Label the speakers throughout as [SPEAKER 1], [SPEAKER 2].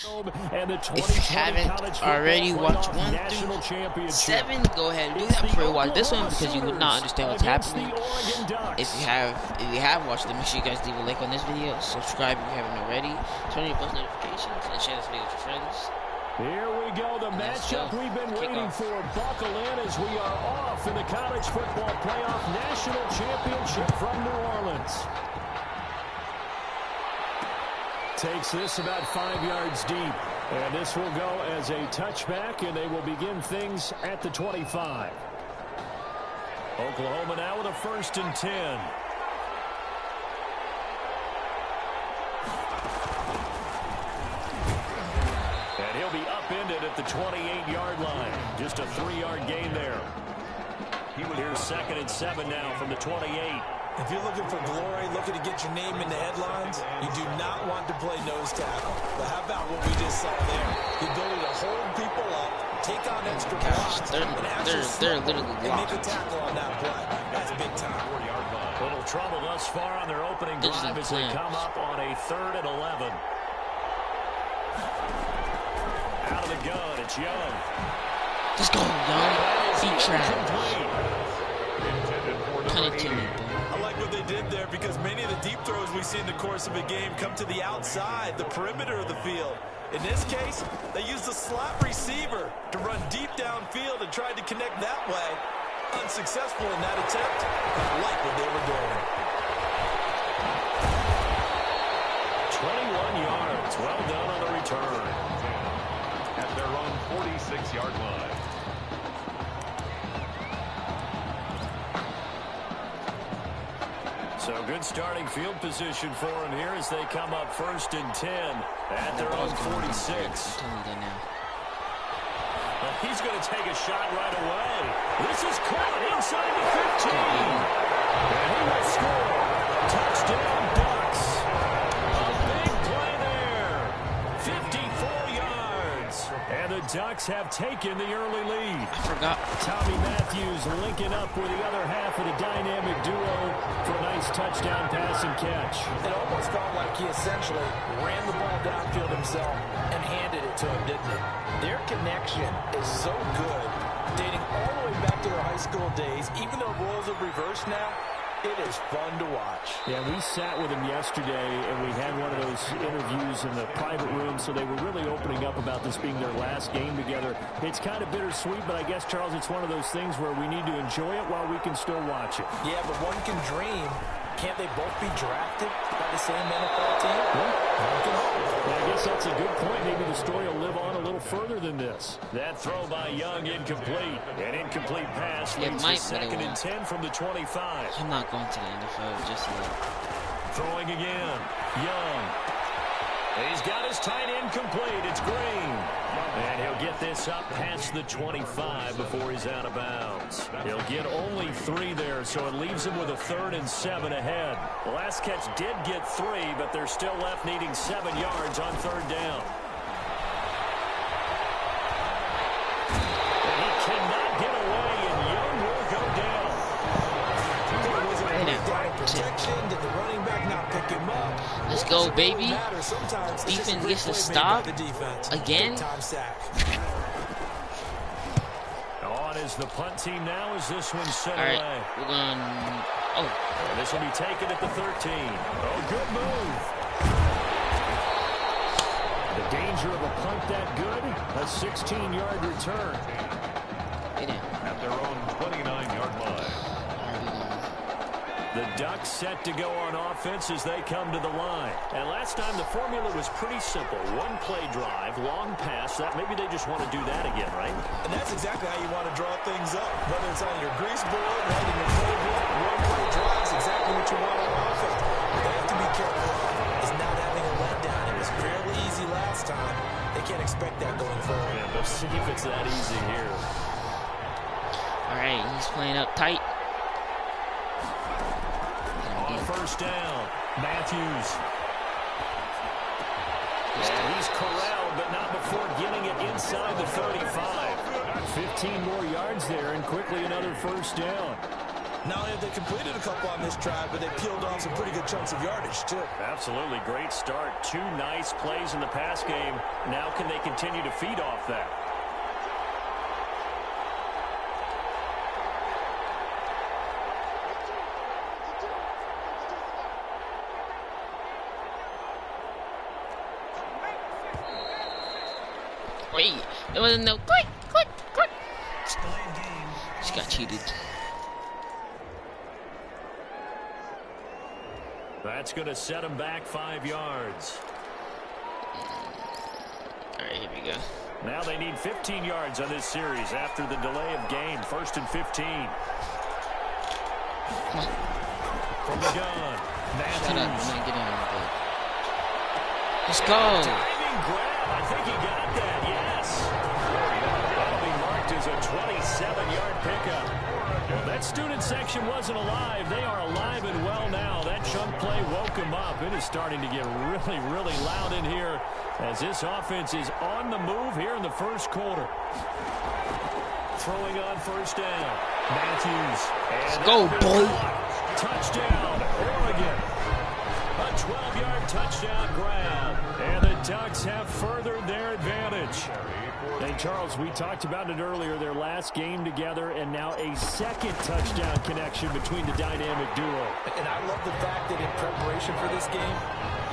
[SPEAKER 1] If you haven't already watched 1 through 7, go ahead and do that before you watch this one, because you would not understand what's happening. If you have watched them, make sure you guys leave a like on this video, subscribe if you haven't already, turn on your post notifications, and share this video with your friends.
[SPEAKER 2] Here we go, the matchup we've been waiting for. Buckle in as we are off in the college football playoff national championship from New Orleans. Takes this about 5 yards deep. And this will go as a touchback, and they will begin things at the 25. Oklahoma now with a 1st and 10. And he'll be upended at the 28-yard line. Just a 3-yard gain there. Here's 2nd and 7 now from the 28.
[SPEAKER 3] If you're looking for glory, looking to get your name in the headlines, you do not want to play nose tackle. But how about what we just saw there? The ability to hold people up, take on extra blocks,
[SPEAKER 1] they're literally
[SPEAKER 3] and make a tackle on that play. That's big time.
[SPEAKER 2] Little trouble thus far on their opening drive as they come up on a 3rd and 11. Out of the gun, it's Young.
[SPEAKER 1] Just go, Young. Feet trash. Kind of timid,
[SPEAKER 3] I like what they did there, because many of the deep throws we see in the course of a game come to the outside, the perimeter of the field. In this case, they used a slot receiver to run deep downfield and tried to connect that way. Unsuccessful in that attempt. I like what they were doing.
[SPEAKER 2] 21 yards. Well done on the return.
[SPEAKER 4] At their own 46-yard line.
[SPEAKER 2] So good starting field position for him here as they come up 1st and 10 at their own 46. Well, he's going to take a shot right away. This is caught inside the 15. And he will score. Touchdown, Ducks. A big play there. 54 yards. And the Ducks have taken the early lead.
[SPEAKER 1] I forgot.
[SPEAKER 2] Tommy Matthews linking up with the other half of the dynamic duo for a nice touchdown pass and catch.
[SPEAKER 3] It almost felt like he essentially ran the ball downfield himself and handed it to him, didn't it? Their connection is so good, dating all the way back to their high school days. Even though roles have reversed now, it is fun to watch.
[SPEAKER 2] Yeah, we sat with him yesterday, and we had one of those interviews in the private room, so they were really opening up about this being their last game together. It's kind of bittersweet, but I guess, Charles, it's one of those things where we need to enjoy it while we can still watch it.
[SPEAKER 3] Yeah, but one can dream. Can't they both be drafted by the same NFL team?
[SPEAKER 2] Yeah, I guess that's a good point. Maybe the story will live on a little further than this. That throw by Young incomplete. An incomplete pass leads to 2nd and 10 from the 25.
[SPEAKER 1] I'm not going to the NFL just yet.
[SPEAKER 2] Throwing again. Young. He's got his tight end complete. It's Green. And he'll get this up past the 25 before he's out of bounds. He'll get only 3 there, so it leaves him with a 3rd and 7 ahead. The last catch did get 3, but they're still left needing 7 yards on 3rd down. And he cannot get away, and Young will go down.
[SPEAKER 3] Protection, did the running back not pick him up?
[SPEAKER 1] Let's go, baby. Defense gets a stop again.
[SPEAKER 2] On is the punt team now as this one's sent
[SPEAKER 1] away.
[SPEAKER 2] We're
[SPEAKER 1] going.
[SPEAKER 2] And this will be taken at the 13. Oh, good move. The danger of a punt that good. A 16-yard return.
[SPEAKER 4] At their own 29-yard line.
[SPEAKER 2] The Ducks set to go on offense as they come to the line. And last time the formula was pretty simple. One play drive, long pass. That maybe they just want to do that again, right?
[SPEAKER 3] And that's exactly how you want to draw things up. Whether it's on your grease board, right in your playbook, one play drive is exactly what you want on offense. What they have to be careful of is not having a letdown. It was fairly easy last time. They can't expect that going forward.
[SPEAKER 2] Yeah, but see if it's that easy here.
[SPEAKER 1] All right, he's playing up tight.
[SPEAKER 2] On 1st down, Matthews. And he's corralled, but not before getting it inside the 35. 15 more yards there, and quickly another 1st down.
[SPEAKER 3] Not only have they completed a couple on this drive, but they peeled off some pretty good chunks of yardage, too.
[SPEAKER 2] Absolutely great start. 2 nice plays in the pass game. Now can they continue to feed off that?
[SPEAKER 1] Wait, there wasn't no click. She got cheated.
[SPEAKER 2] That's going to set him back 5 yards.
[SPEAKER 1] All right, here we go.
[SPEAKER 2] Now they need 15 yards on this series after the delay of game. 1st and 15. From the gun. Matthews.
[SPEAKER 1] Let's go.
[SPEAKER 2] Diving grab. I think he got that. Yes. That'll be marked as a 27-yard pickup. Well, that student section wasn't alive. They are alive and well now. That chunk play woke them up. It is starting to get really, really loud in here as this offense is on the move here in the first quarter. Throwing on 1st down. Matthews.
[SPEAKER 1] Let's go, boy.
[SPEAKER 2] Touchdown, Oregon. A 12-yard touchdown grab. And the Ducks have furthered their advantage. And Charles, we talked about it earlier, their last game together, and now a 2nd touchdown connection between the dynamic duo.
[SPEAKER 3] And I love the fact that in preparation for this game,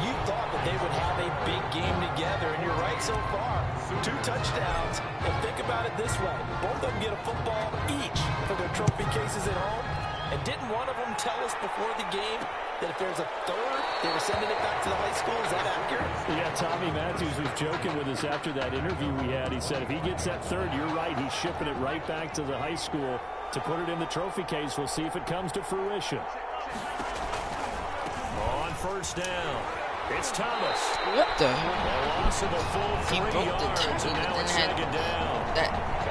[SPEAKER 3] you thought that they would have a big game together, and you're right so far. 2 touchdowns, and think about it this way. Both of them get a football each for their trophy cases at home. And didn't one of them tell us before the game that if there's a 3rd, they were sending it back to the high school? Is that accurate?
[SPEAKER 2] Yeah, Tommy Matthews was joking with us after that interview we had. He said if he gets that 3rd, you're right, he's shipping it right back to the high school to put it in the trophy case. We'll see if it comes to fruition. On 1st down, it's Thomas.
[SPEAKER 1] What the?
[SPEAKER 2] A loss of a full 3
[SPEAKER 1] He broke the
[SPEAKER 2] yards,
[SPEAKER 1] tackle,
[SPEAKER 2] and now
[SPEAKER 1] but
[SPEAKER 2] it's
[SPEAKER 1] then
[SPEAKER 2] 2nd down.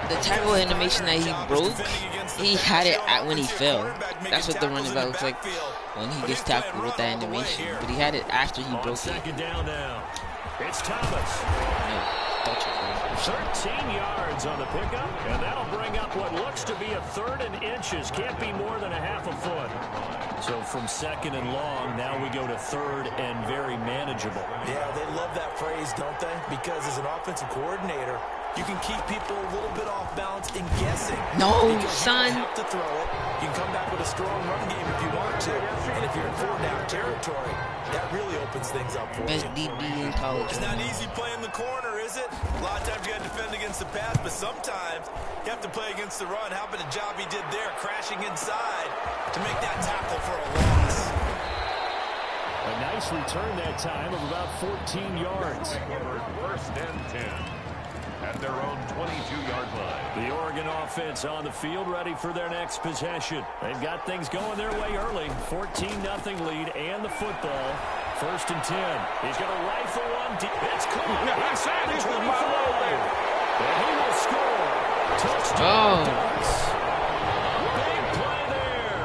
[SPEAKER 1] the tackle animation that he broke, he had it at when he fell. That's what the running back looks like when he gets tackled with that animation. But he had it after he broke it.
[SPEAKER 2] 2nd down now. It's Thomas.
[SPEAKER 1] No,
[SPEAKER 2] 13 yards on the pickup, and that'll bring up what looks to be a 3rd and inches. Can't be more than a half a foot. So from 2nd and long, now we go to 3rd and very manageable.
[SPEAKER 3] Yeah, they love that phrase, don't they? Because as an offensive coordinator, you can keep people a little bit off balance and guessing.
[SPEAKER 1] No,
[SPEAKER 3] because
[SPEAKER 1] son.
[SPEAKER 3] You don't have to throw it. You can come back with a strong run game if you want to. And if you're in 4-down territory, that really opens things up for
[SPEAKER 1] Best
[SPEAKER 3] you.
[SPEAKER 1] DB in college.
[SPEAKER 3] It's not easy playing the corner, is it? A lot of times you got to defend against the pass, but sometimes you have to play against the run. How about the job he did there, crashing inside to make that tackle for a loss?
[SPEAKER 2] A nice return that time of about 14 yards.
[SPEAKER 4] 1st and 10 at their own 22-yard line.
[SPEAKER 2] The Oregon offense on the field ready for their next possession. They've got things going their way early. 14-0 lead and the football. 1st and 10. He's going to rifle one deep. It's caught inside the 25. And he will score. Touchdown. Big play there.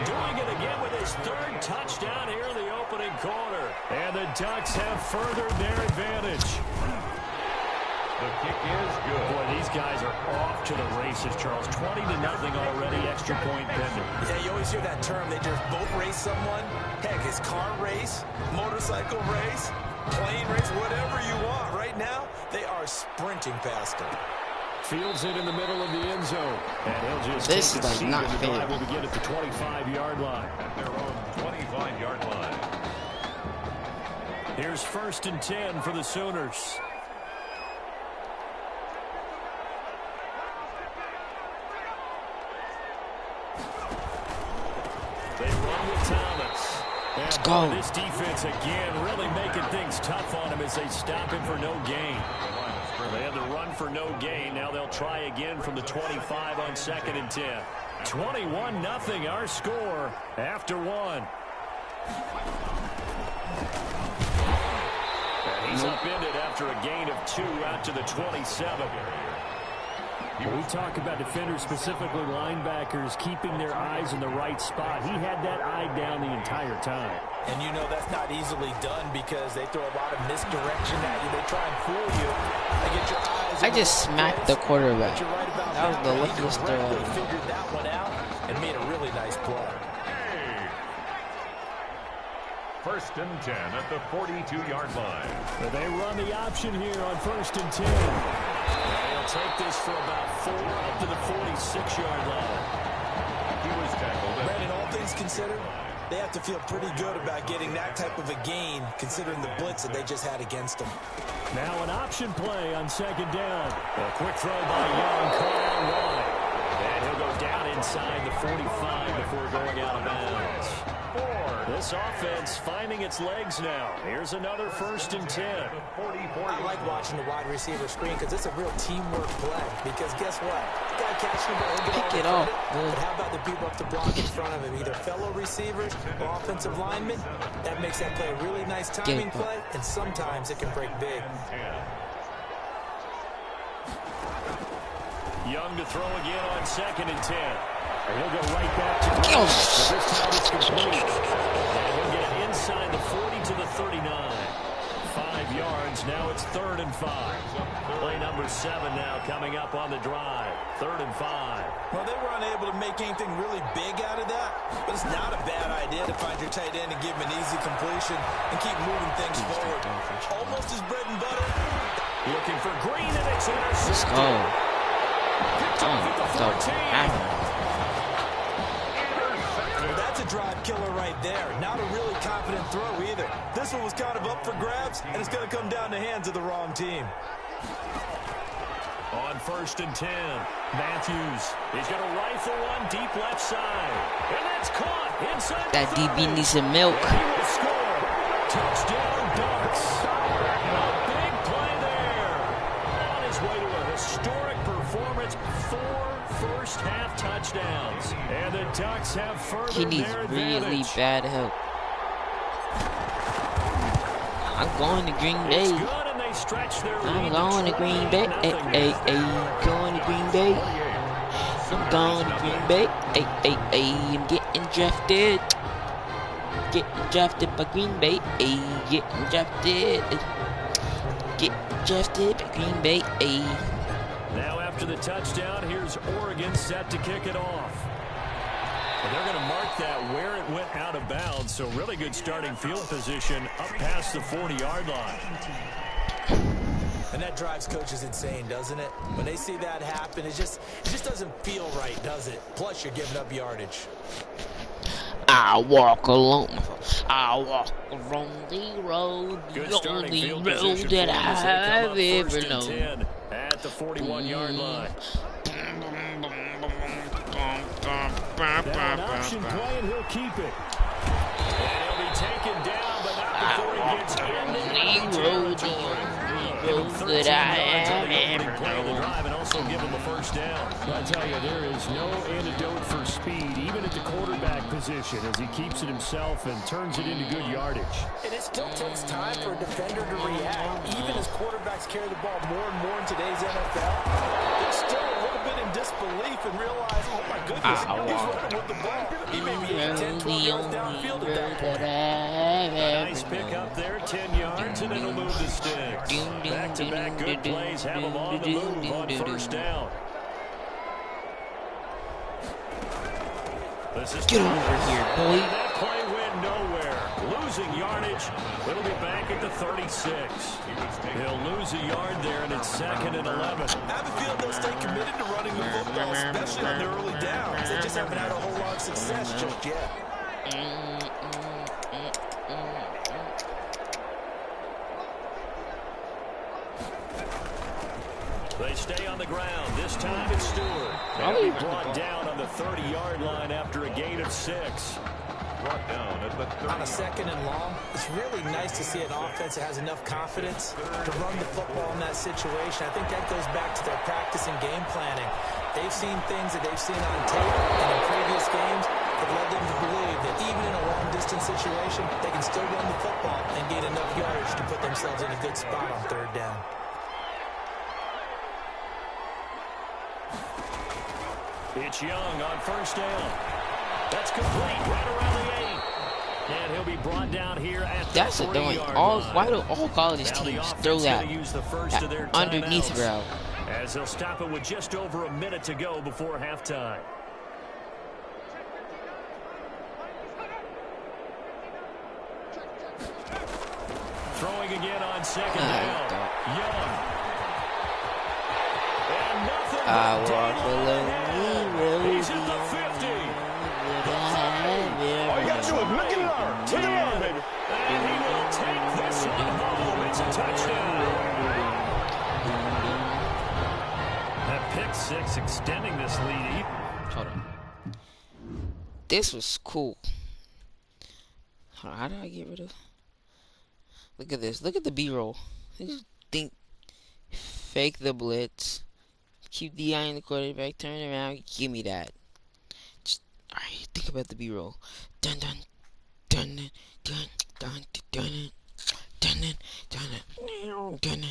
[SPEAKER 2] Doing it again with his 3rd touchdown here in the opening quarter. And the Ducks have furthered their advantage.
[SPEAKER 4] The kick is good.
[SPEAKER 2] Boy, these guys are off to the races, Charles. 20-0 already, extra point pending.
[SPEAKER 3] Yeah, you always hear that term. They just boat race someone. Heck, his car race, motorcycle race, plane race, whatever you want. Right now, they are sprinting past him.
[SPEAKER 2] Fields it in the middle of the end zone. And he'll just
[SPEAKER 1] This
[SPEAKER 2] take
[SPEAKER 1] is
[SPEAKER 2] a
[SPEAKER 1] like
[SPEAKER 2] seat
[SPEAKER 1] not
[SPEAKER 2] and the
[SPEAKER 1] fair.
[SPEAKER 2] drive will begin at the 25-yard line.
[SPEAKER 4] At their own 25-yard line.
[SPEAKER 2] Here's 1st and 10 for the Sooners. They run with Thomas.
[SPEAKER 1] Let's go.
[SPEAKER 2] This defense again really making things tough on him as they stop him for no gain. They had the run for no gain. Now they'll try again from the 25 on 2nd and 10. 21-0 our score after 1. And he's upended after a gain of 2 out to the 27. We talk about defenders, specifically linebackers, keeping their eyes in the right spot. He had that eye down the entire time.
[SPEAKER 3] And you know that's not easily done because they throw a lot of misdirection at you. They try and fool you. They get your eyes.
[SPEAKER 1] I just smacked the quarterback.
[SPEAKER 3] But you're right about
[SPEAKER 1] That was the
[SPEAKER 3] He
[SPEAKER 1] luckiest throw
[SPEAKER 3] correctly
[SPEAKER 1] ever.
[SPEAKER 3] figured that one out. and made a really nice play.
[SPEAKER 4] First and 10 at the 42-yard line.
[SPEAKER 2] Well, they run the option here on first and 10. They'll take this for about 4 up to the 46-yard line.
[SPEAKER 4] He was tackled.
[SPEAKER 3] Brandon, all things considered, they have to feel pretty good about getting that type of a gain, considering the blitz that they just had against them.
[SPEAKER 2] Now an option play on second down. A quick throw by Young, caught out wide. And he'll go down inside the 45 before going out of bounds. This offense finding its legs now. Here's another first and 10.
[SPEAKER 3] I like watching the wide receiver screen because it's a real teamwork play. Because guess what? The guy catching the ball, he'll get all the credit. But how about the people up the block in front of him? Either fellow receivers or offensive linemen. That makes that play a really nice timing play, and sometimes it can break big.
[SPEAKER 2] Young to throw again on second and 10. And he'll go right back to Green. This time it's complete. And he'll get it inside the 40 to the 39. 5 yards. Now it's 3rd and 5. Play number 7 now coming up on the drive. 3rd and 5.
[SPEAKER 3] Well, they were unable to make anything really big out of that, but it's not a bad idea to find your tight end and give him an easy completion and keep moving things forward. Almost his bread and butter.
[SPEAKER 2] Looking for Green, and it's intercepted.
[SPEAKER 1] Let's go.
[SPEAKER 3] That's a drive killer right there. Not a really confident throw either. This one was kind of up for grabs, and it's going to come down the hands of the wrong team.
[SPEAKER 2] On first and 10, Matthews. He's going to rifle one deep left side. And that's caught inside
[SPEAKER 1] that
[SPEAKER 2] the 30.
[SPEAKER 1] DB needs some milk.
[SPEAKER 2] And he will score. Touchdown Ducks. A big play there. On his way to a historic performance. 4 first-half touchdowns. And the Ducks have furthered
[SPEAKER 1] He needs
[SPEAKER 2] their
[SPEAKER 1] really
[SPEAKER 2] advantage.
[SPEAKER 1] bad help. I'm going to Green Bay. I'm going to Green Bay. Going to Green Bay. I'm going to Green Bay. I'm getting drafted. Getting drafted by Green Bay. Getting drafted. Getting drafted by Green Bay.
[SPEAKER 2] Now after the touchdown, here's Oregon set to kick it off. And they're going to mark that where it went out of bounds. So really good starting field position up past the 40-yard line.
[SPEAKER 3] And that drives coaches insane, doesn't it? When they see that happen, it just doesn't feel right, does it? Plus, you're giving up yardage.
[SPEAKER 1] I walk along the road, the only road that I have ever known.
[SPEAKER 2] At the 41-yard line. That option play, and he'll keep it. And he'll be taken down, but not before he gets into the road that I have ever known. And also give him a first down. I tell you, there is no antidote for speed, even at the quarterback position, as he keeps it himself and turns it into good yardage.
[SPEAKER 3] And it still takes time for a defender to react. Even as quarterbacks carry the ball more and more in today's NFL, they're still a little bit in disbelief and realize, oh my goodness, he's running with the ball. He may be 8, 10, 12 yards downfield at that point.
[SPEAKER 2] Nice pick up there, 10 yards, and it'll move the sticks. Back-to-back good plays have them on the move on first down.
[SPEAKER 1] Get over here, boy.
[SPEAKER 2] That play went nowhere. Losing yardage. It'll be back at the 36. He'll lose a yard there, and it's 2nd and 11.
[SPEAKER 3] I have a feeling they'll stay committed to running the football, especially on the early downs. They just haven't had a whole lot of success just yet.
[SPEAKER 2] They stay on the ground. This time it's Stewart. Now he brought down on the 30-yard line after a gain of 6.
[SPEAKER 4] Brought down at the 30.
[SPEAKER 3] On a 2nd and long, it's really nice to see an offense that has enough confidence to run the football in that situation. I think that goes back to their practice and game planning. They've seen things that they've seen on tape and in previous games that led them to believe that even in a long-distance situation, they can still run the football and gain enough yardage to put themselves in a good spot on 3rd down.
[SPEAKER 2] It's Young on first down. That's complete right around the 8. And he'll be brought down here at the 40-yard line.
[SPEAKER 1] Why do all college teams throw that underneath route?
[SPEAKER 2] As he'll stop it with just over a minute to go before halftime. on second down. Young. And nothing
[SPEAKER 1] I
[SPEAKER 2] but
[SPEAKER 1] walk
[SPEAKER 2] daylight
[SPEAKER 1] alone.
[SPEAKER 2] ahead. He's at the 50.
[SPEAKER 4] All you got to do is look at it on. Look at it on, baby.
[SPEAKER 2] And he will take this one home. It's a touchdown. That pick six extending this lead.
[SPEAKER 1] Hold on. This was cool. Hold on, how do I get rid of? Look at this. Look at the B-roll. Just think, fake the blitz, keep the eye in the quarterback, turn around, give me that. Alright, think about the B-roll. Dun dun dun dun dun dun dun dun dun dun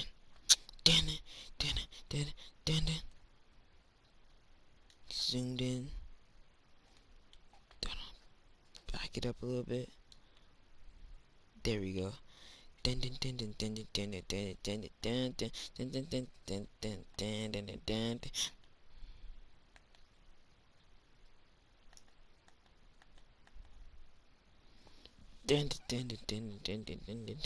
[SPEAKER 1] dun dun dun dun. Zoomed in. Back it up a little bit. There we go. Dun dun dun dun dun dun dun dun dun dun dun dun dun dun dun dun dun dun dun. Dun dun dun dun dun dun dun dun.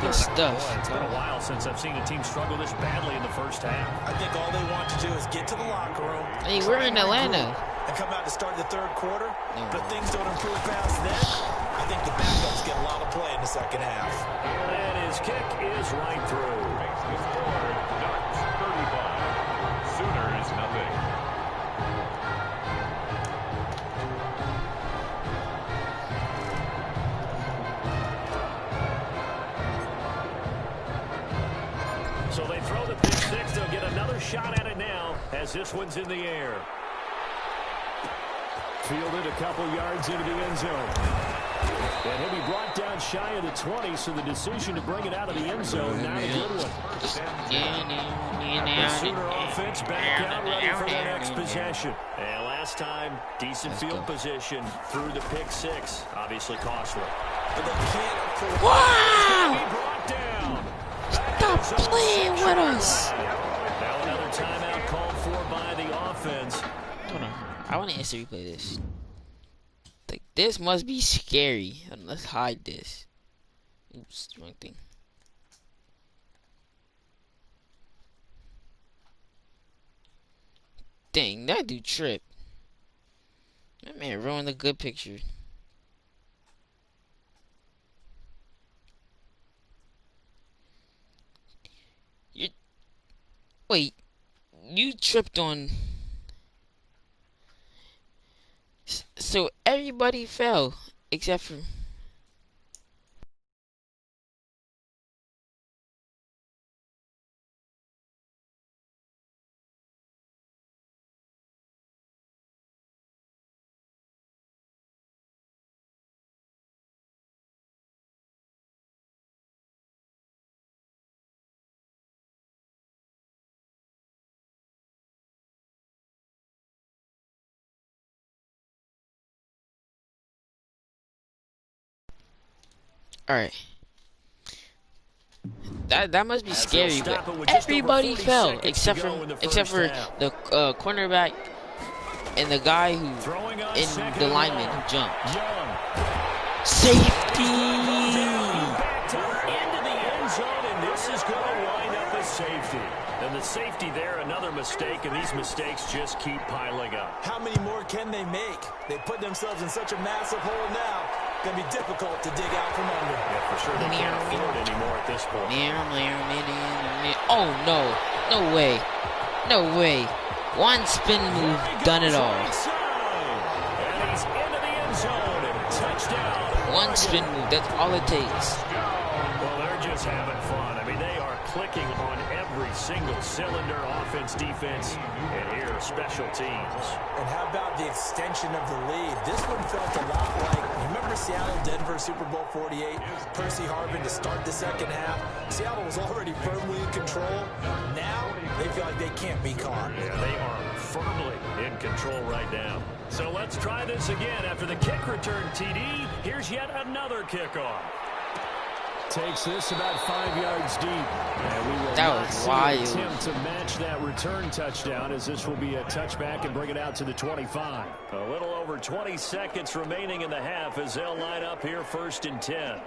[SPEAKER 1] Good stuff.
[SPEAKER 2] Boy, it's been a while since I've seen a team struggle this badly in the first half.
[SPEAKER 3] I think all they want to do is get to the locker room.
[SPEAKER 1] Hey, we're in Atlanta.
[SPEAKER 3] And come out to start the third quarter. But if things don't improve past then, I think the backups get a lot of play in the second half.
[SPEAKER 2] And his kick is right through.
[SPEAKER 4] Makes the score Ducks 35. Sooners nothing.
[SPEAKER 2] So they throw the pick six. They'll get another shot at it now as this one's in the air. Fielded a couple yards into the end zone. And he'll be brought down shy of the 20, so the decision to bring it out of the end zone, not a good one. The Sooner offense back out ready for their next possession. And last time, decent field position through the pick six. Obviously costly.
[SPEAKER 3] But they can't afford
[SPEAKER 1] Wow!
[SPEAKER 2] Be brought down.
[SPEAKER 1] Stop playing with us.
[SPEAKER 2] Now another timeout called for by the offense.
[SPEAKER 1] Hold on. I want to instant replay this. Like, this must be scary. Let's hide this. Oops, wrong thing. Dang, that dude tripped. That man ruined the good picture. Wait, you tripped on... So everybody fell, except for... Alright. That must be scary, but everybody fell except for the cornerback and the guy who and the lineman who jumped. Safety.
[SPEAKER 2] Into the end zone, and this is going to wind up as safety. And the safety there, another mistake, and these mistakes just keep piling up.
[SPEAKER 3] How many more can they make? They put themselves in such a massive hole now. Going to be difficult to dig out from under.
[SPEAKER 2] Yeah, for sure they can't afford anymore at this point.
[SPEAKER 1] Oh, no. No way. No way. One spin move, done it all.
[SPEAKER 2] And he's into the end zone and touchdown.
[SPEAKER 1] One spin move, that's all it takes.
[SPEAKER 2] Well, they're just having fun. I mean, they are clicking on every single cylinder, offense, defense, and here, special teams.
[SPEAKER 3] And how about the extension of the lead? This one felt a lot like, remember Seattle-Denver Super Bowl 48? Percy Harvin to start the second half. Seattle was already firmly in control. Now they feel like they can't be caught.
[SPEAKER 2] Yeah, they are firmly in control right now. So let's try this again. After the kick return TD, here's yet another kickoff. Takes this about 5 yards deep. And we will
[SPEAKER 1] that was wild.
[SPEAKER 2] Attempt to match that return touchdown, as this will be a touchback and bring it out to the 25. A little over 20 seconds remaining in the half as they'll line up here 1st and 10.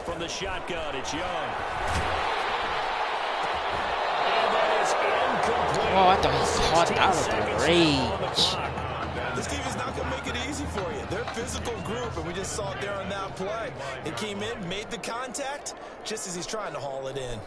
[SPEAKER 2] From the shotgun, it's Young. And that is incomplete.
[SPEAKER 1] Oh, I thought he caught out of the rage.
[SPEAKER 3] This team is not going to make it easy for you. They're a physical group, and we just saw it there on that play. He came in, made the contact, just as he's trying to haul it in.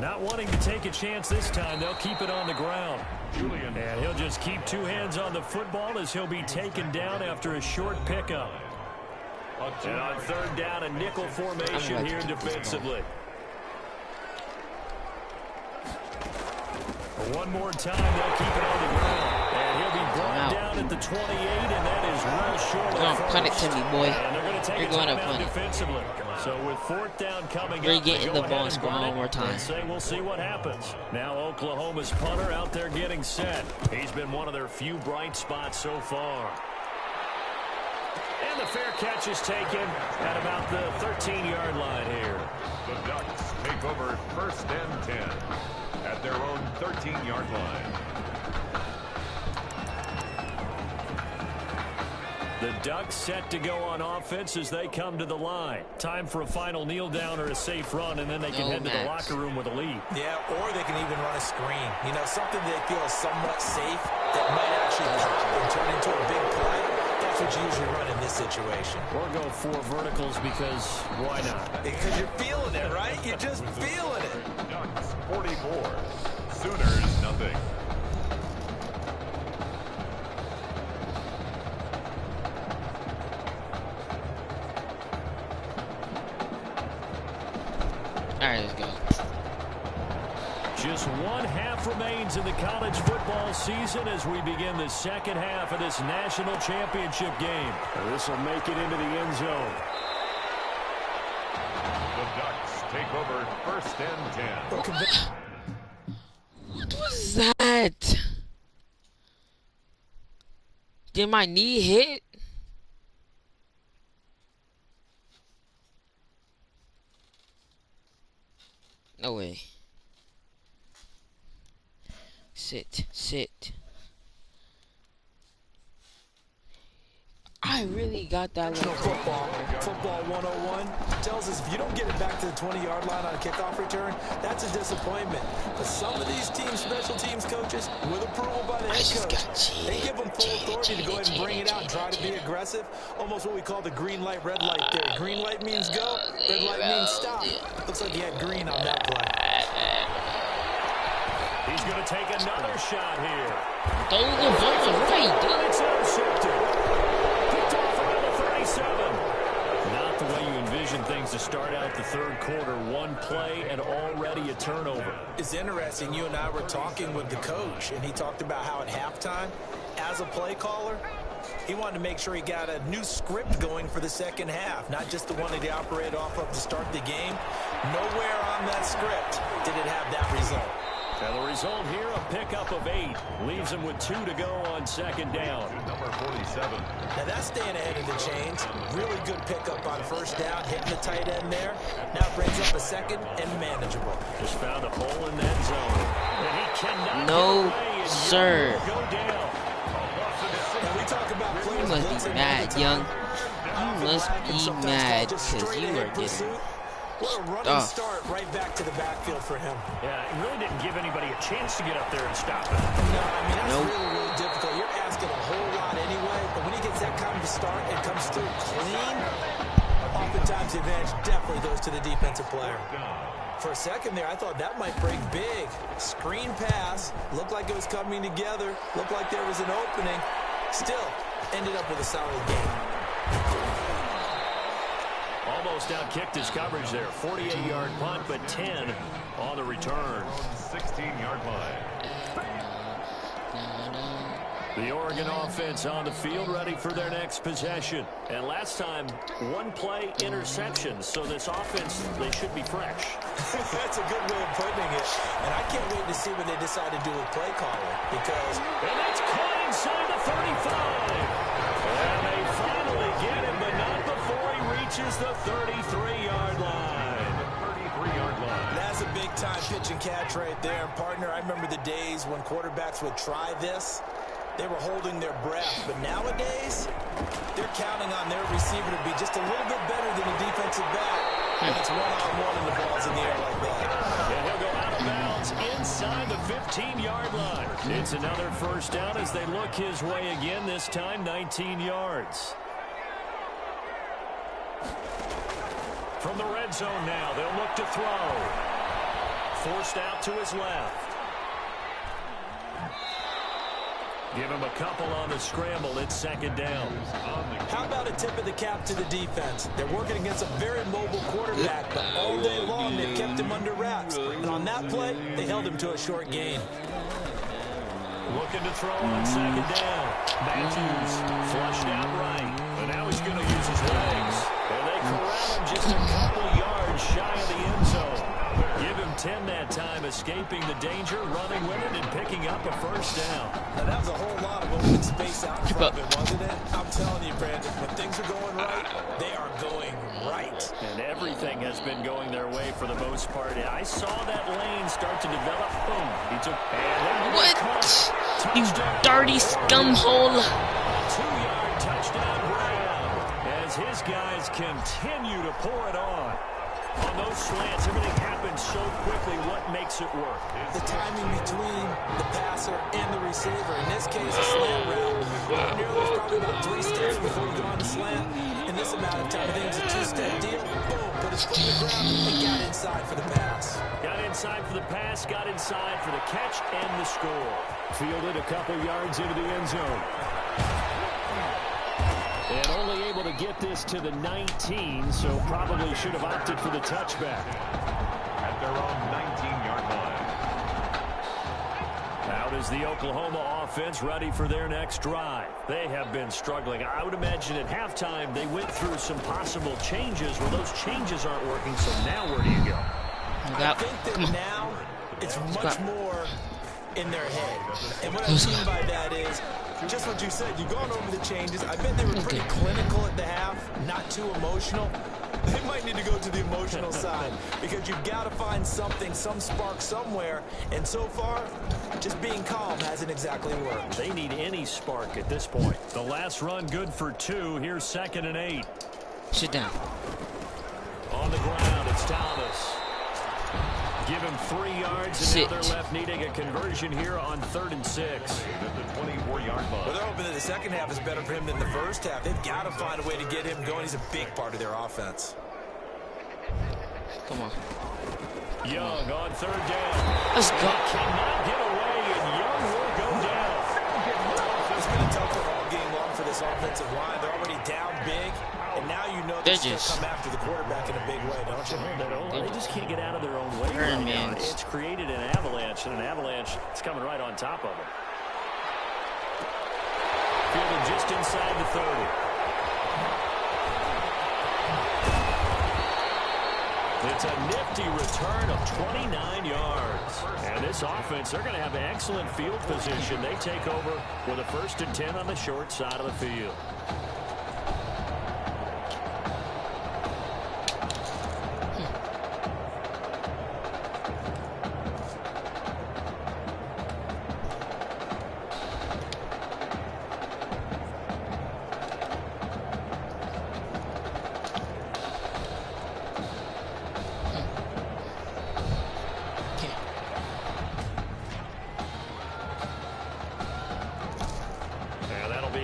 [SPEAKER 2] Not wanting to take a chance this time, they'll keep it on the ground. And he'll just keep 2 hands on the football as he'll be taken down after a short pickup. And on 3rd down, a nickel formation here defensively. One more time, they'll keep it on the ground. And he'll be brought down at the 28, and that is real short.
[SPEAKER 1] Don't punt it to me, boy.
[SPEAKER 2] And they're going to take
[SPEAKER 1] You're
[SPEAKER 2] a
[SPEAKER 1] going to
[SPEAKER 2] timeout
[SPEAKER 1] punt it.
[SPEAKER 2] defensively. So with 4th down coming
[SPEAKER 1] You're
[SPEAKER 2] up,
[SPEAKER 1] getting the
[SPEAKER 2] go
[SPEAKER 1] ball
[SPEAKER 2] ahead
[SPEAKER 1] and score
[SPEAKER 2] run
[SPEAKER 1] one
[SPEAKER 2] it
[SPEAKER 1] more time.
[SPEAKER 2] and say we'll see what happens. Now Oklahoma's punter out there getting set. He's been one of their few bright spots so far. And the fair catch is taken at about the 13-yard line here.
[SPEAKER 4] The Ducks take over 1st and 10 at their own 13-yard line.
[SPEAKER 2] The Ducks set to go on offense as they come to the line. Time for a final kneel down or a safe run, and then they can head to the locker room with a lead.
[SPEAKER 3] Yeah, or they can even run a screen. You know, something they feel is somewhat safe that might actually pop and turn into a big play. That's what you usually run in this situation.
[SPEAKER 2] Or go 4 verticals because why not?
[SPEAKER 3] Because you're feeling it, right? You're just feeling it.
[SPEAKER 4] Ducks 44, Sooners nothing.
[SPEAKER 1] All right, let's go.
[SPEAKER 2] Just 1 half remains in the college football season as we begin the 2nd half of this national championship game. This will make it into the end zone.
[SPEAKER 4] The Ducks take over 1st and 10.
[SPEAKER 1] What was that? Did my knee hit? No way. Sit. I really got that one.
[SPEAKER 3] Football 101 tells us if you don't get it back to the 20-yard line on a kickoff return, that's a disappointment. But some of these teams, special teams coaches, with approval by the head coach, they give them full authority to go ahead and bring it out and try to be aggressive. Almost what we call the green light, red light theory. Green light means go, red light means stop. Looks like he had green on that play.
[SPEAKER 2] He's going to take another shot here.
[SPEAKER 1] Throw the ball right.
[SPEAKER 2] It's intercepted. Picked off around the 37. Not the way you envision things to start out the 3rd quarter. 1 play and already a turnover.
[SPEAKER 3] It's interesting. You and I were talking with the coach, and he talked about how at halftime, as a play caller, he wanted to make sure he got a new script going for the 2nd half, not just the one that he operated off of to start the game. Nowhere on that script did it have that result.
[SPEAKER 2] And the result here, a pickup of 8. Leaves him with 2 to go on 2nd down.
[SPEAKER 4] Number 47.
[SPEAKER 3] Now that's staying ahead of the chains. Really good pickup on 1st down, hitting the tight end there. Now brings up a 2nd and manageable.
[SPEAKER 2] Just found a hole in that zone. And he cannot
[SPEAKER 1] No,
[SPEAKER 2] get away, and
[SPEAKER 1] sir.
[SPEAKER 2] Go down.
[SPEAKER 3] Now we talk about
[SPEAKER 1] You
[SPEAKER 3] players
[SPEAKER 1] must be
[SPEAKER 3] blitzing
[SPEAKER 1] mad,
[SPEAKER 3] all the
[SPEAKER 1] Young.
[SPEAKER 3] time.
[SPEAKER 1] You must
[SPEAKER 3] Often
[SPEAKER 1] be
[SPEAKER 3] sometimes
[SPEAKER 1] mad
[SPEAKER 3] just
[SPEAKER 1] because
[SPEAKER 3] straight
[SPEAKER 1] you
[SPEAKER 3] ahead
[SPEAKER 1] are
[SPEAKER 3] pursuit.
[SPEAKER 1] getting
[SPEAKER 3] What a running start right back to the backfield for him.
[SPEAKER 2] Yeah, it really didn't give anybody a chance to get up there and stop it.
[SPEAKER 3] No, I mean, that's
[SPEAKER 1] Nope.
[SPEAKER 3] really, really difficult. You're asking a whole lot anyway, but when he gets that kind of a start and comes through clean, oftentimes the advantage definitely goes to the defensive player. For a second there, I thought that might break big. Screen pass, looked like it was coming together, looked like there was an opening. Still, ended up with a solid game.
[SPEAKER 2] Almost outkicked his coverage there. 48-yard punt, but 10 on the return.
[SPEAKER 4] 16-yard line.
[SPEAKER 2] The Oregon offense on the field, ready for their next possession. And last time, one play interception. So this offense, they should be fresh.
[SPEAKER 3] That's a good way of putting it. And I can't wait to see what they decide to do with play calling. Because...
[SPEAKER 2] And that's caught inside the 35. And they finally get him, but not before he reaches the 33-yard line.
[SPEAKER 4] 33-yard line.
[SPEAKER 3] That's a big-time pitch and catch right there. And partner, I remember the days when quarterbacks would try this. They were holding their breath. But nowadays, they're counting on their receiver to be just a little bit better than a defensive back. And it's one-on-one and the ball's in the air like that.
[SPEAKER 2] Yeah, he'll go out of bounds inside the 15-yard line. It's another first down as they look his way again, this time 19 yards. From the red zone now, they'll look to throw. Forced out to his left. Give him a couple on the scramble. It's second down.
[SPEAKER 3] How about a tip of the cap to the defense? They're working against a very mobile quarterback, but all day long they kept him under wraps. And on that play, they held him to a short gain.
[SPEAKER 2] Looking to throw on second down. Matthews flushed out right. And now he's going to use his legs. And they corral him just a couple yards shy of the end zone. Give him 10 that time, escaping the danger, running with it, and picking up a first down.
[SPEAKER 3] Now, that was a whole lot of open space out in front of it, wasn't it? I'm telling you, Brandon, when things are going right, they are going right.
[SPEAKER 2] And everything has been going their way for the most part. I saw that lane start to develop. Boom. He took...
[SPEAKER 1] What? You dirty scumhole.
[SPEAKER 2] 2-yard touchdown Brown. As his guys continue to pour it on. On those slants, everything happens so quickly. What makes it work?
[SPEAKER 3] The timing between the passer and the receiver. In this case, a slant route. There's probably about 3 steps before you go on the slant. In this amount of time, I think it's a 2-step deal. Boom, put his foot in the ground and got inside for the pass.
[SPEAKER 2] Got inside for the pass, got inside for the catch and the score. Fielded a couple yards into the end zone. And only able to get this to the 19, so probably should have opted for the touchback.
[SPEAKER 4] At their own 19-yard line.
[SPEAKER 2] Out is the Oklahoma offense, ready for their next drive. They have been struggling. I would imagine at halftime they went through some possible changes. Well, those changes aren't working, so now where do you go?
[SPEAKER 3] I think that now it's much more in their head. And what I mean by that is, just what you said, you've gone over the changes. I bet they were pretty clinical at the half, not too emotional. They might need to go to the emotional side because you've got to find something, some spark somewhere. And so far, just being calm hasn't exactly worked.
[SPEAKER 2] They need any spark at this point. The last run good for 2. Here's 2nd and 8.
[SPEAKER 1] Sit down.
[SPEAKER 2] On the ground, it's Thomas. Give him 3 yards, and now they're left needing a conversion here on 3rd and 6.
[SPEAKER 4] At the 24-yard line.
[SPEAKER 3] Well, they're hoping that the second half is better for him than the first half. They've got to find a way to get him going. He's a big part of their offense.
[SPEAKER 1] Come on.
[SPEAKER 2] Young on 3rd down.
[SPEAKER 1] Let's go.
[SPEAKER 2] Cannot get away, and Young will go down.
[SPEAKER 3] It's been a tough one all game long for this offensive line. They're already down big, and now you know they're going to come after the quarterback in a big way, don't you?
[SPEAKER 2] They just can't get out of their own way right now. It's created an avalanche, and an avalanche is coming right on top of them. Fielded just inside the 30. It's a nifty return of 29 yards. And this offense, they're going to have excellent field position. They take over with a 1st and 10 on the short side of the field.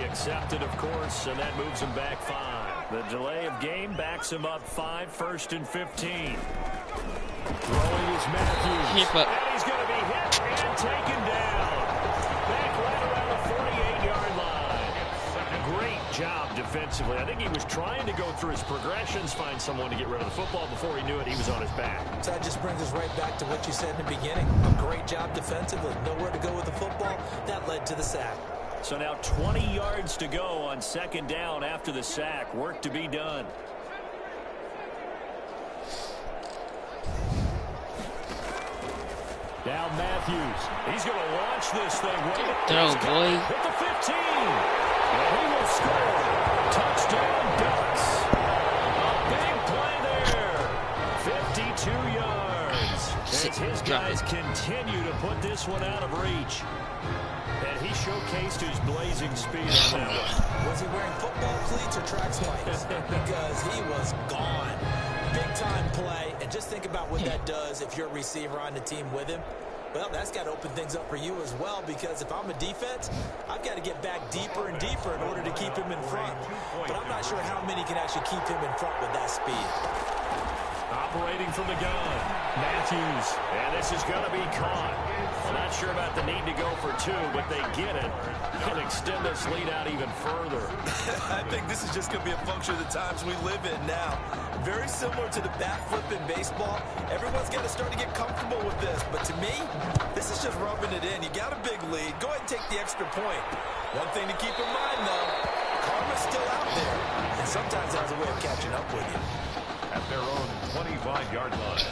[SPEAKER 2] Accepted, of course, and that moves him back 5. The delay of game backs him up 5, 1st and 15. Throwing is Matthews. And he's going to be hit and taken down. Back right around the 48-yard line. Great defensively. I think he was trying to go through his progressions, find someone to get rid of the football. Before he knew it, he was on his back.
[SPEAKER 3] So that just brings us right back to what you said in the beginning. A great job defensively. Nowhere to go with the football. That led to the sack.
[SPEAKER 2] So now 20 yards to go on second down after the sack. Work to be done. Now Matthews. He's going to launch this thing.
[SPEAKER 1] Throw, boy.
[SPEAKER 2] Hit the 15. And he will score. Touchdown, Ducks. A big play there. 52 yards. As his guys continue to put this one out of reach. And he showcased his blazing speed on that one.
[SPEAKER 3] Was he wearing football cleats or track spikes? Because he was gone. Big-time play, and just think about what that does if you're a receiver on the team with him. Well, that's got to open things up for you as well, because if I'm a defense, I've got to get back deeper and deeper in order to keep him in front. But I'm not sure how many can actually keep him in front with that speed.
[SPEAKER 2] Operating from the gun, Matthews, and this is going to be caught. I'm not sure about the need to go for two, but they get it and extend this lead out even further.
[SPEAKER 3] I think this is just going to be a function of the times we live in now. Very similar to the bat flip in baseball. Everyone's got to start to get comfortable with this, but to me, this is just rubbing it in. You got a big lead. Go ahead and take the extra point. One thing to keep in mind, though, karma's still out there, and sometimes that's a way of catching up with you.
[SPEAKER 4] At their own 25-yard line.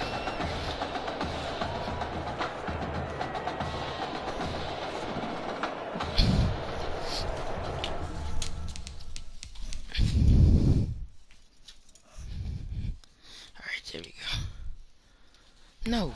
[SPEAKER 1] There we go. No.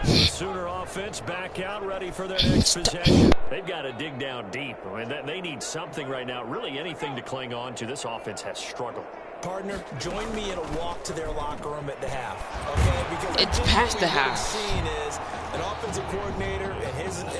[SPEAKER 2] Sooner offense back out, ready for their next possession. They've got to dig down deep. I mean, they need something right now, really anything to cling on to. This offense has struggled.
[SPEAKER 3] Partner, join me in a walk to their locker room at the half, okay? Because
[SPEAKER 1] it's past the half.
[SPEAKER 3] What we've seen is an offensive coordinator and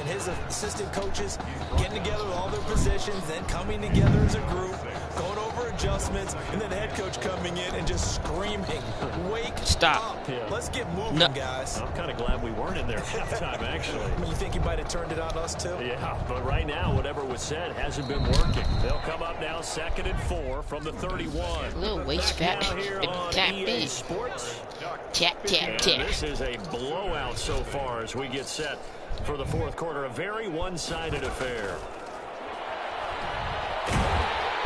[SPEAKER 3] his assistant coaches getting together with all their positions, then coming together as a group, going over adjustments, and then the head coach coming in and just screaming, "Wake up!
[SPEAKER 2] Yeah.
[SPEAKER 3] Let's get moving, guys."
[SPEAKER 2] I'm kind of glad we weren't in there halftime, actually.
[SPEAKER 3] You think he might have turned it on us too?
[SPEAKER 2] Yeah, but right now, whatever was said hasn't been working. They'll come up now 2nd and 4 from the 31.
[SPEAKER 1] Little waist fat. Tap in.
[SPEAKER 2] Sports.
[SPEAKER 1] Tap, tap, tap.
[SPEAKER 2] This is a blowout so far as we get set for the fourth quarter. A very one-sided affair.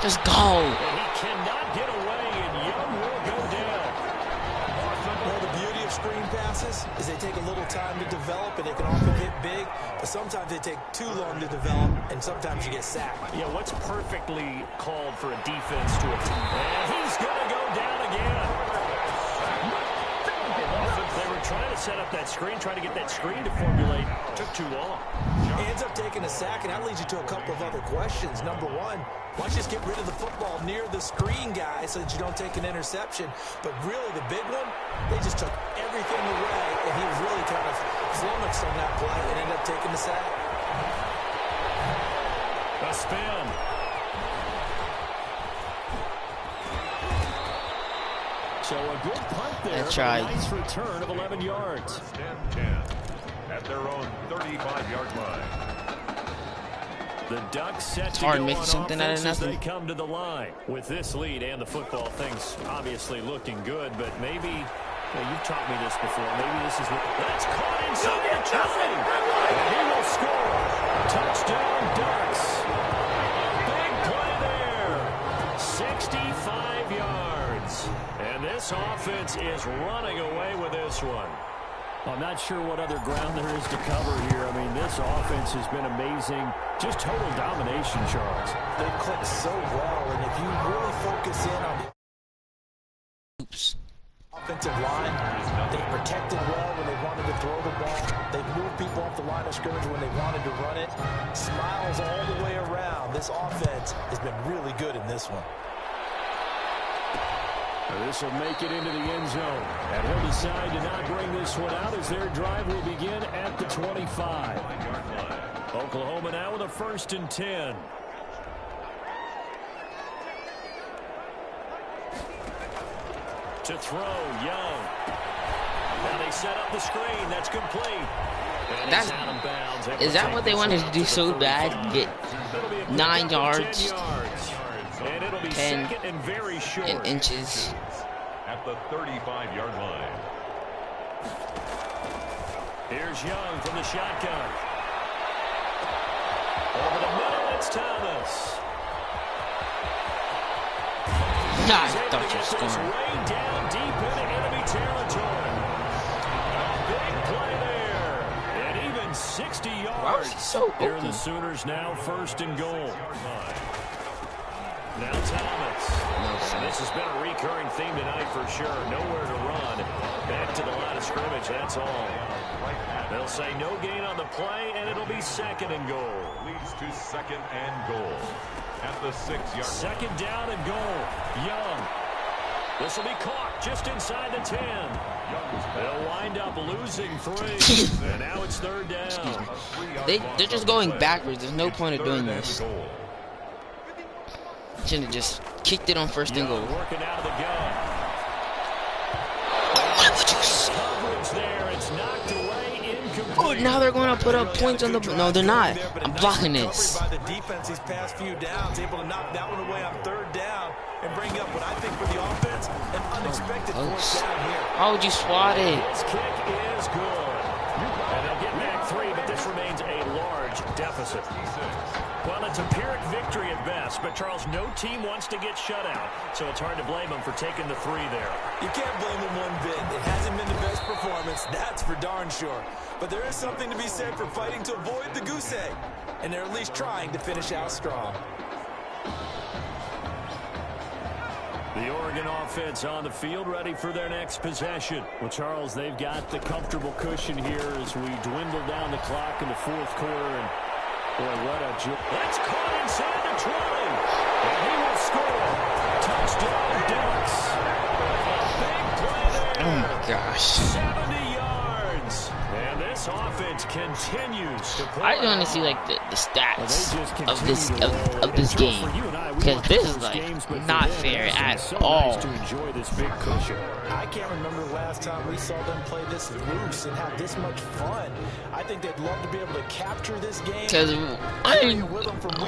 [SPEAKER 1] Just go.
[SPEAKER 2] And he cannot get away, and Young will go down.
[SPEAKER 3] Well, the beauty of screen passes is they take a little time to develop, and they can often hit big, but sometimes they take too long to develop, and sometimes you get sacked.
[SPEAKER 2] Yeah, what's perfectly called for a defense to attack? And he's going to go down again. They were trying to set up that screen, trying to get that screen to formulate. It took too long.
[SPEAKER 3] He ends up taking a sack, and that leads you to a couple of other questions. Number one, why don't you just get rid of the football near the screen guy so that you don't take an interception? But really, the big one, they just took everything away, and he was really kind of flummoxed on that play and ended up taking the sack.
[SPEAKER 2] A spin. So a good punt there.
[SPEAKER 1] That's right.
[SPEAKER 2] A nice return of 11 yards.
[SPEAKER 4] 10-10 at their own 35-yard line.
[SPEAKER 2] The Ducks set to
[SPEAKER 1] hard
[SPEAKER 2] go
[SPEAKER 1] making
[SPEAKER 2] on
[SPEAKER 1] something out of
[SPEAKER 2] offense as
[SPEAKER 1] nothing.
[SPEAKER 2] they come to the line. With this lead and the football, things obviously looking good, but maybe, well, you've taught me this before, maybe this is what... That's caught inside the 20! And he will score. Touchdown, Ducks. Big play there. 65 yards. And this offense is running away with this one. I'm not sure what other ground there is to cover here. I mean, this offense has been amazing. Just total domination, Charles.
[SPEAKER 3] They click so well, and if you really focus in on the offensive line, they protected well when they wanted to throw the ball. They moved people off the line of scrimmage when they wanted to run it. Smiles all the way around. This offense has been really good in this one.
[SPEAKER 2] This will make it into the end zone. And he'll decide to not bring this one out as their drive will begin at the 25. Oklahoma now with a 1st and 10. To throw, Young. Now they set up the screen. That's complete. And
[SPEAKER 1] That's,
[SPEAKER 2] out of bounds.
[SPEAKER 1] is that what they wanted to do so bad? Get 9 yards? 10 inches.
[SPEAKER 4] At the 35-yard line.
[SPEAKER 2] Here's Young from the shotgun. Over the middle, it's Thomas.
[SPEAKER 1] I thought you were scoring.
[SPEAKER 2] Way down deep into enemy territory. A big play there. And even 60 yards.
[SPEAKER 1] Why was he so
[SPEAKER 2] Here are
[SPEAKER 1] open?
[SPEAKER 2] the Sooners now 1st and goal. Now Thomas. And this has been a recurring theme tonight for sure. Nowhere to run. Back to the line of scrimmage, that's all. They'll say no gain on the play, and it'll be 2nd and goal.
[SPEAKER 4] Leads to 2nd and goal. At the 6-yard line.
[SPEAKER 2] 2nd down and goal. Young. This will be caught just inside the 10. They'll wind up losing 3. And now it's 3rd down.
[SPEAKER 1] They're just going backwards. There's no point of doing this. Should have just kicked it on 1st and goal.
[SPEAKER 2] Working out of the gun.
[SPEAKER 1] Why would you say?
[SPEAKER 2] Coverage there. It's knocked away. Incomplete.
[SPEAKER 1] Oh, now they're going to put up points on the. No, they're not. I'm blocking this.
[SPEAKER 3] By the defense these past few downs, able to knock that one away on 3rd down and bring up what I think for the offense an unexpected 4th down here.
[SPEAKER 1] How would you swat it?
[SPEAKER 2] His kick is good. And they'll get back 3, but this remains a large deficit. Well, it's a Pyrrhic victory at best, but Charles, no team wants to get shut out, so it's hard to blame them for taking the 3 there.
[SPEAKER 3] You can't blame them one bit. It hasn't been the best performance, that's for darn sure. But there is something to be said for fighting to avoid the goose egg, and they're at least trying to finish out strong.
[SPEAKER 2] The Oregon offense on the field, ready for their next possession. Well, Charles, they've got the comfortable cushion here as we dwindle down the clock in the 4th quarter. And boy, what a joy. That's caught inside the 20. And he will score. Touchdown, Ducks. Big play there.
[SPEAKER 1] Oh my gosh.
[SPEAKER 2] 70 yards. And this offense continues to play.
[SPEAKER 1] I just want to see like the stats of this game, because this is like not fair at all.
[SPEAKER 2] To enjoy this big cushion.
[SPEAKER 3] I can't remember the last time we saw them play this loose and have this much fun. I think they'd love to be able to capture this game.
[SPEAKER 1] Because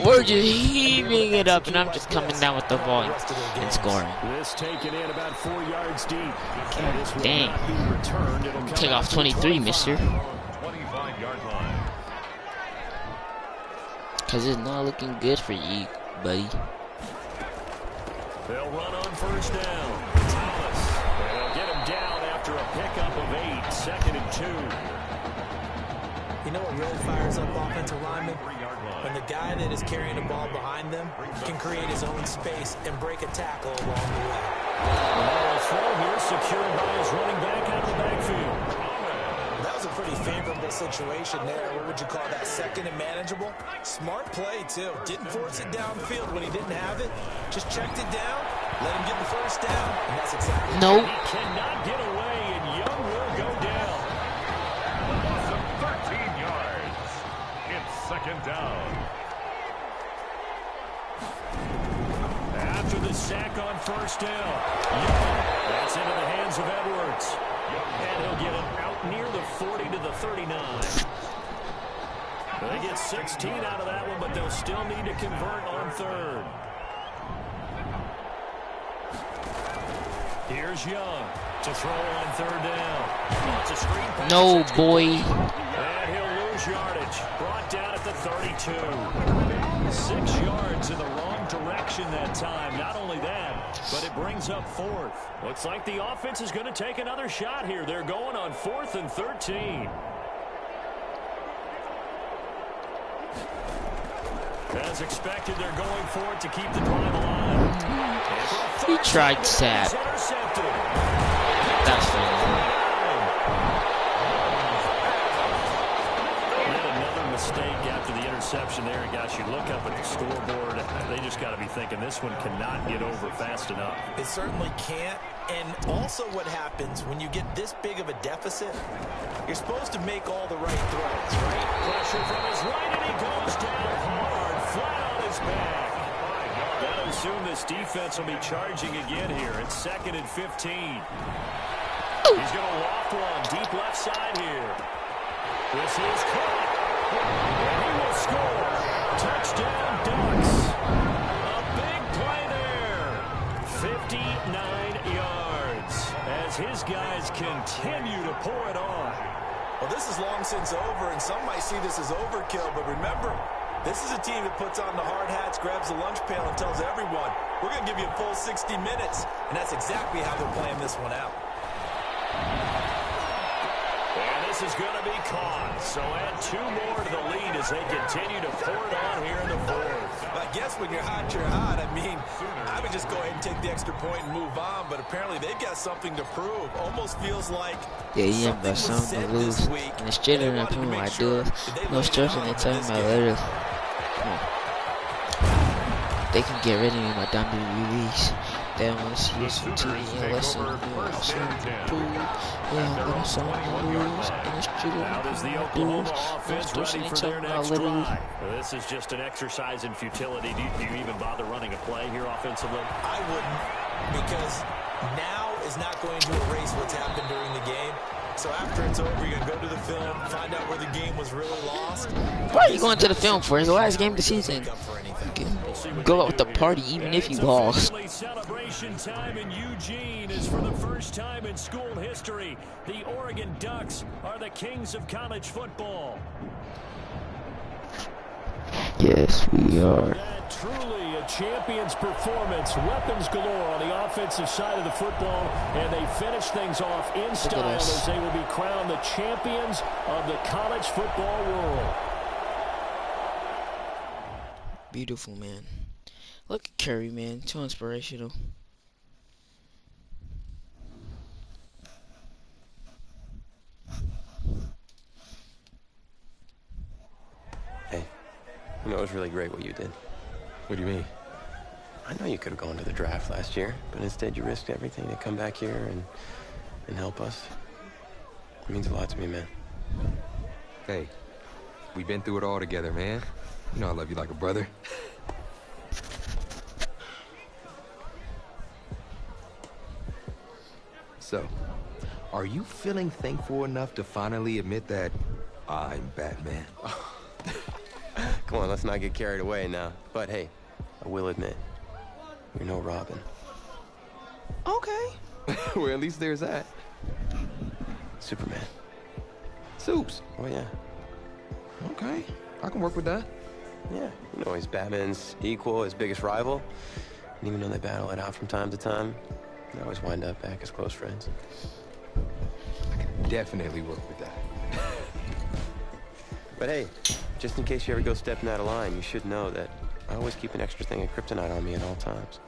[SPEAKER 1] we're just heaving it up, and I'm just coming down with the ball and scoring.
[SPEAKER 2] This taken in about 4 yards deep.
[SPEAKER 1] God dang. Take off 23, mister.
[SPEAKER 4] 25-yard line.
[SPEAKER 1] Because it's not looking good for you, buddy.
[SPEAKER 2] They'll run on 1st down. Thomas. They'll get him down after a pickup of 8. 2nd and 2.
[SPEAKER 3] You know what really fires up offensive linemen? When the guy that is carrying the ball behind them can create his own space and break a tackle along the way.
[SPEAKER 2] The ball throw here secured by his running back out of the backfield.
[SPEAKER 3] That was a pretty favorable situation there. What would you call that? 2nd and manageable? Smart play, too. Didn't force it downfield when he didn't have it. Just checked it down, let him get the 1st down, and that's exactly
[SPEAKER 1] Nope.
[SPEAKER 2] He cannot get away, and Young will go down.
[SPEAKER 4] Loss of 13 yards. It's 2nd down.
[SPEAKER 2] After the sack on 1st down, Young, that's into the hands of Edwards. And he'll get it out near the 40 to the 39. They get 16 out of that one, but they'll still need to convert on 3rd. Here's Young to throw on 3rd down. It's a screen pass.
[SPEAKER 1] No, boy.
[SPEAKER 2] And he'll lose yardage. Brought down at the 32. 6 yards in the wrong direction that time. Not only that, but it brings up 4th. Looks like the offense is going to take another shot here. They're going on 4th and 13. As expected, they're going for it to keep the drive alive.
[SPEAKER 1] He tried sap. That's funny.
[SPEAKER 2] Another mistake after the interception there. And guys, you look up at the scoreboard, they just got to be thinking this one cannot get over fast enough.
[SPEAKER 3] It certainly can't. And also what happens when you get this big of a deficit, you're supposed to make all the right throws, right?
[SPEAKER 2] Pressure from his right, and he goes down hard, flat on his back. Gotta assume this defense will be charging again here. It's 2nd and 15. He's going to loft one deep left side here. This is caught. And he will score. Touchdown, Ducks. A big play there. 9 yards as his guys continue to pour it on.
[SPEAKER 3] Well, this is long since over, and some might see this as overkill, but remember, this is a team that puts on the hard hats, grabs the lunch pail, and tells everyone, we're going to give you a full 60 minutes, and that's exactly how they're playing this one out.
[SPEAKER 2] And this is going to be caught, so add 2 more to the lead as they continue to pour it on here in the fourth.
[SPEAKER 3] I guess when you're hot, you're hot. I mean, I would just go ahead and take the extra point and move on, but apparently they've got something to prove. Almost feels like
[SPEAKER 1] but something to lose. And it's still in my ideas. No stress in the time my letters. They can get rid of me by dumb release. They don't want to see us on TV unless I'm gonna sell my rules and it's true.
[SPEAKER 2] How does the Oklahoma offense ready for their next drive? This is just an exercise in futility. Do you even bother running a play here offensively?
[SPEAKER 3] I wouldn't, because now is not going to erase what's happened during the game. So after it's over, you're going to go to the film, find out where the game was really lost.
[SPEAKER 1] Why are you going to the film for? It's the last game of the season. Go out with the party even if you lost.
[SPEAKER 2] Celebration time in Eugene is for the first time in school history. The Oregon Ducks are the kings of college football.
[SPEAKER 1] Yes, we are.
[SPEAKER 2] Truly a champion's performance. Weapons galore on the offensive side of the football, and they finish things off in style as they will be crowned the champions of the college football world.
[SPEAKER 1] Beautiful, man. Look at Curry, man. Too inspirational.
[SPEAKER 5] Hey, you know, it was really great what you did.
[SPEAKER 6] What do you mean?
[SPEAKER 5] I know you could have gone to the draft last year, but instead you risked everything to come back here and help us. It means a lot to me, man.
[SPEAKER 6] Hey, we've been through it all together, man. You know I love you like a brother. So, are you feeling thankful enough to finally admit that I'm Batman?
[SPEAKER 5] Come on, let's not get carried away now. But hey, I will admit, you're no Robin.
[SPEAKER 6] Okay. Well, at least there's that.
[SPEAKER 5] Superman.
[SPEAKER 6] Soups.
[SPEAKER 5] Oh, yeah.
[SPEAKER 6] Okay, I can work with that.
[SPEAKER 5] Yeah, you know, he's Batman's equal, his biggest rival. And even though they battle it out from time to time, they always wind up back as close friends.
[SPEAKER 6] I can definitely work with that.
[SPEAKER 5] But hey, just in case you ever go stepping out of line, you should know that I always keep an extra thing of kryptonite on me at all times.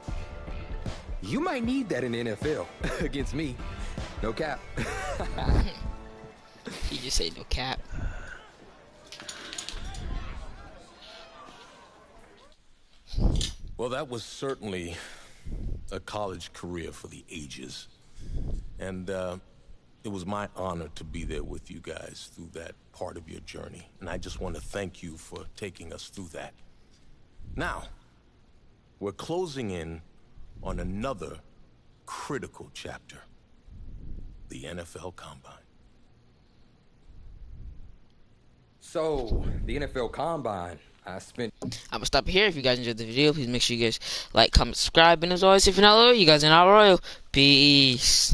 [SPEAKER 6] You might need that in the NFL. Against me. No cap.
[SPEAKER 1] He just said no cap.
[SPEAKER 7] Well, that was certainly a college career for the ages. And it was my honor to be there with you guys through that part of your journey. And I just want to thank you for taking us through that. Now, we're closing in on another critical chapter, the NFL Combine.
[SPEAKER 6] So, the NFL Combine, I'm
[SPEAKER 1] gonna stop here. If you guys enjoyed the video, please make sure you guys like, comment, subscribe, and as always, if you're not loyal, you guys are not royal. Peace.